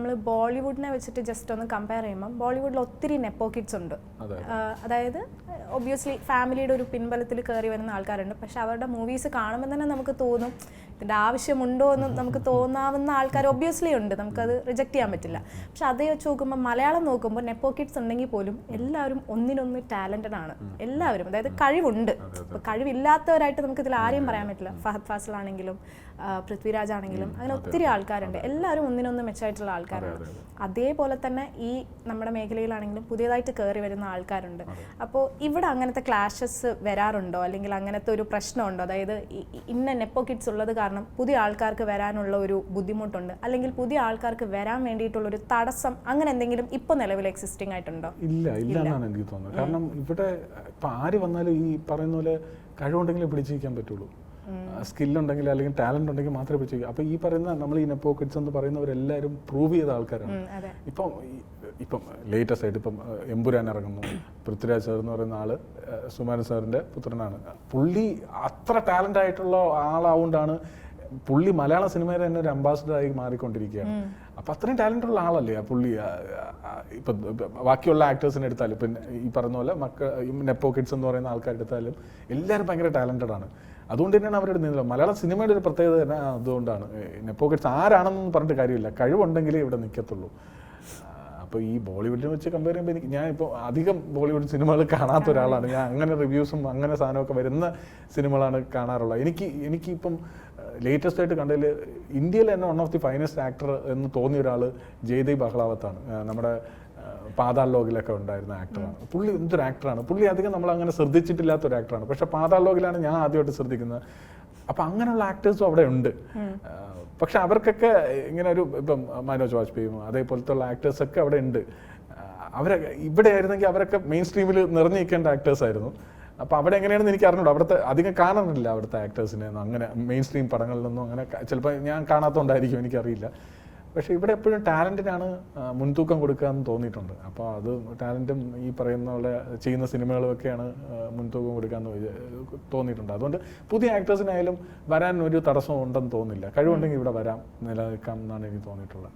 നമ്മൾ ബോളിവുഡിനെ വെച്ചിട്ട് ജസ്റ്റ് ഒന്ന് കമ്പയർ ചെയ്യുമ്പോൾ ബോളിവുഡിൽ ഒത്തിരി നെപ്പോ കിഡ്സ് ഉണ്ട്. അതായത് ഒബ്വിയസ്ലി ഫാമിലിയുടെ ഒരു പിൻബലത്തിൽ കയറി വരുന്ന ആൾക്കാരുണ്ട്. പക്ഷെ അവരുടെ മൂവീസ് കാണുമ്പോൾ തന്നെ നമുക്ക് തോന്നും ഇതിൻ്റെ ആവശ്യമുണ്ടോ എന്ന് നമുക്ക് തോന്നാവുന്ന ആൾക്കാർ ഒബ്വിയസ്ലി ഉണ്ട്, നമുക്കത് റിജക്റ്റ് ചെയ്യാൻ പറ്റില്ല. പക്ഷെ അതേ വെച്ച് നോക്കുമ്പോൾ മലയാളം നോക്കുമ്പോൾ നെപ്പോ കിഡ്സ് ഉണ്ടെങ്കിൽ പോലും എല്ലാവരും ഒന്നിനൊന്ന് ടാലൻറ്റഡ് ആണ് എല്ലാവരും. അതായത് കഴിവുണ്ട്. ഇപ്പോൾ കഴിവില്ലാത്തവരായിട്ട് നമുക്ക് ഇതിൽ ആരെയും പറയാൻ പറ്റില്ല. ഫഹദ് ഫാസിൽ ആണെങ്കിലും പൃഥ്വിരാജ് ആണെങ്കിലും അങ്ങനെ ഒത്തിരി ആൾക്കാരുണ്ട്. എല്ലാവരും ഒന്നിനൊന്ന് മെച്ചമായിട്ടുള്ള ആൾക്കാരാണ്. അതേപോലെ തന്നെ ഈ നമ്മുടെ മേഖലയിലാണെങ്കിലും പുതിയതായിട്ട് കയറി വരുന്ന ആൾക്കാരുണ്ട്. അപ്പോൾ ഇവിടെ അങ്ങനത്തെ ക്ലാഷസ് വരാറുണ്ടോ, അല്ലെങ്കിൽ അങ്ങനത്തെ ഒരു പ്രശ്നമുണ്ടോ? അതായത് ഇന്ന നെപ്പോ കിഡ്സ് ഉള്ളത് കാരണം പുതിയ ആൾക്കാർക്ക് വരാനുള്ള ഒരു ബുദ്ധിമുട്ടുണ്ട്, അല്ലെങ്കിൽ പുതിയ ആൾക്കാർക്ക് വരാൻ വേണ്ടിയിട്ടുള്ളൊരു തടസ്സം, അങ്ങനെ എന്തെങ്കിലും ഇപ്പോൾ നിലവിൽ എക്സിസ്റ്റിംഗ് ആയിട്ടുണ്ടോ? ഇല്ല എന്നാണ് എനിക്ക് തോന്നുന്നത്. കാരണം ഇവിടെ ഇപ്പം ആര് വന്നാലും ഈ പറയുന്ന പോലെ കഴിവുണ്ടെങ്കിലേ പിടിച്ചിരിക്കാൻ പറ്റുള്ളൂ. സ്കില്ലുണ്ടെങ്കിൽ അല്ലെങ്കിൽ ടാലന്റ് ഉണ്ടെങ്കിൽ മാത്രമേ പിടിച്ചിരിക്കും. അപ്പോൾ ഈ പറയുന്ന നമ്മൾ ഈ നെപ്പോ കിഡ്സ് എന്ന് പറയുന്നവരെല്ലാവരും പ്രൂവ് ചെയ്ത ആൾക്കാരാണ്. ഇപ്പം ലേറ്റസ്റ്റ് ആയിട്ട് ഇപ്പം എമ്പുരാൻ ഇറങ്ങുന്നു. പൃഥ്വിരാജ് സാർ എന്ന് പറയുന്ന ആള് സുമാരൻ സാറിന്റെ പുത്രനാണ്. പുള്ളി അത്ര ടാലന്റ് ആയിട്ടുള്ള ആളാവുകൊണ്ടാണ് പുള്ളി മലയാള സിനിമയിൽ തന്നെ ഒരു അംബാസിഡറായി മാറിക്കൊണ്ടിരിക്കുകയാണ്. അപ്പം അത്രയും ടാലന്റ് ഉള്ള ആളല്ലേ ആ പുള്ളി. ഇപ്പം ബാക്കിയുള്ള ആക്ടേഴ്സിനെ എടുത്താലും ഇപ്പം ഈ പറഞ്ഞ പോലെ നെപ്പോ കിഡ്സ് എന്ന് പറയുന്ന ആൾക്കാരെടുത്താലും എല്ലാവരും ഭയങ്കര ടാലന്റഡ് ആണ്. അതുകൊണ്ട് തന്നെയാണ് അവരുടെ നിന്നില്ല. മലയാള സിനിമയുടെ ഒരു പ്രത്യേകത തന്നെ അതുകൊണ്ടാണ്. നെപ്പോ കിഡ്സ് ആരാണെന്നൊന്നും പറഞ്ഞിട്ട് കാര്യമില്ല, കഴിവുണ്ടെങ്കിലേ ഇവിടെ നിൽക്കത്തുള്ളൂ. അപ്പോൾ ഈ ബോളിവുഡിനെ വെച്ച് കമ്പയർ ചെയ്യുമ്പോൾ ഞാൻ ഇപ്പോൾ അധികം ബോളിവുഡ് സിനിമകൾ കാണാത്ത ഒരാളാണ്. ഞാൻ അങ്ങനെ റിവ്യൂസും അങ്ങനെ സാധനമൊക്കെ വരുന്ന സിനിമകളാണ് കാണാറുള്ളത്. എനിക്കിപ്പം ലേറ്റസ്റ്റ് ആയിട്ട് കണ്ടതിൽ ഇന്ത്യയിൽ തന്നെ one of the finest actor എന്ന് തോന്നിയ ഒരാൾ ജയ്ദേവ് അഹ്ലാവത്താണ്. നമ്മുടെ പാതാൾ ലോകിലൊക്കെ ഉണ്ടായിരുന്ന ആക്ടറാണ് പുള്ളി. എന്തൊരു ആക്ടറാണ് പുള്ളി. അധികം നമ്മൾ അങ്ങനെ ശ്രദ്ധിച്ചിട്ടില്ലാത്ത ഒരു ആക്ടറാണ്. പക്ഷെ പാതാൾ ലോകിലാണ് ഞാൻ ആദ്യമായിട്ട് ശ്രദ്ധിക്കുന്നത്. അപ്പം അങ്ങനെയുള്ള ആക്ടേഴ്സും അവിടെ ഉണ്ട്. പക്ഷെ അവർക്കൊക്കെ ഇങ്ങനെ ഒരു ഇപ്പം മനോജ് വാജ്പേയും അതേപോലത്തെ ഉള്ള ആക്ടേഴ്സൊക്കെ അവിടെ ഉണ്ട്. അവരെ ഇവിടെ ആയിരുന്നെങ്കിൽ അവരൊക്കെ മെയിൻ സ്ട്രീമിൽ നിറഞ്ഞു നിൽക്കേണ്ട ആക്ടേഴ്സ് ആയിരുന്നു. അപ്പോൾ അവിടെ എങ്ങനെയാണെന്ന് എനിക്ക് അറിഞ്ഞൂടാ. അവിടുത്തെ അധികം കാണാറില്ല അവിടുത്തെ ആക്ടേഴ്സിനെ അങ്ങനെ മെയിൻ സ്ട്രീം പടങ്ങളിലൊന്നും. അങ്ങനെ ചിലപ്പോൾ ഞാൻ കാണാത്തതുകൊണ്ടായിരിക്കും, എനിക്കറിയില്ല. പക്ഷേ ഇവിടെ എപ്പോഴും ടാലൻറ്റിനാണ് മുൻതൂക്കം കൊടുക്കുക എന്ന് തോന്നിയിട്ടുണ്ട്. അപ്പോൾ അത് ടാലൻറ്റും ഈ പറയുന്ന പോലെ ചെയ്യുന്ന സിനിമകളുമൊക്കെയാണ് മുൻതൂക്കം കൊടുക്കാമെന്ന് തോന്നിയിട്ടുണ്ട്. അതുകൊണ്ട് പുതിയ ആക്ടേഴ്സിനായാലും വരാൻ ഒരു തടസ്സം ഉണ്ടെന്ന് തോന്നുന്നില്ല. കഴിവുണ്ടെങ്കിൽ ഇവിടെ വരാം, നിലനിൽക്കാം എന്നാണ് എനിക്ക് തോന്നിയിട്ടുള്ളത്.